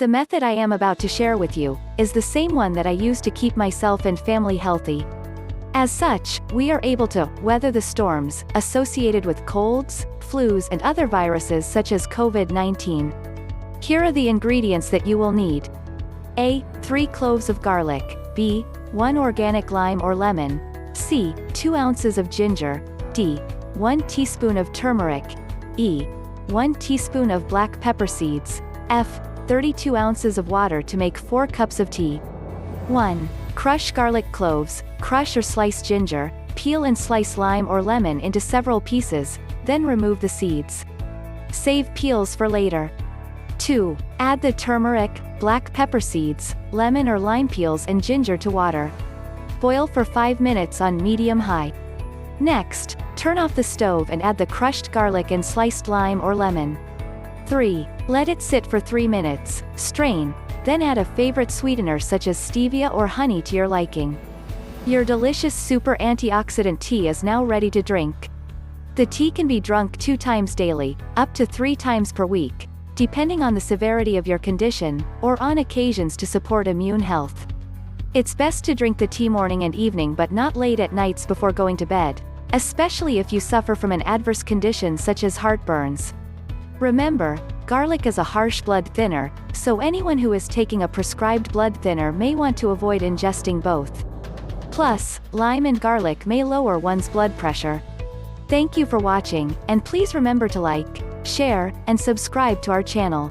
The method I am about to share with you is the same one that I use to keep myself and family healthy. As such, we are able to weather the storms associated with colds, flus, and other viruses such as COVID-19. Here are the ingredients that you will need. A. 3 cloves of garlic. B. 1 organic lime or lemon. C. 2 ounces of ginger. D. 1 teaspoon of turmeric. E. 1 teaspoon of black pepper seeds. F. 32 ounces of water to make 4 cups of tea. 1. Crush garlic cloves, crush or slice ginger, peel and slice lime or lemon into several pieces, then remove the seeds. Save peels for later. 2. Add the turmeric, black pepper seeds, lemon or lime peels and ginger to water. Boil for 5 minutes on medium-high. Next, turn off the stove and add the crushed garlic and sliced lime or lemon. 3. Let it sit for 3 minutes, strain, then add a favorite sweetener such as stevia or honey to your liking. Your delicious super antioxidant tea is now ready to drink. The tea can be drunk 2 times daily, up to 3 times per week, depending on the severity of your condition, or on occasions to support immune health. It's best to drink the tea morning and evening but not late at nights before going to bed, especially if you suffer from an adverse condition such as heartburns. Remember, garlic is a harsh blood thinner, so anyone who is taking a prescribed blood thinner may want to avoid ingesting both. Plus, lime and garlic may lower one's blood pressure. Thank you for watching, and please remember to like, share, and subscribe to our channel.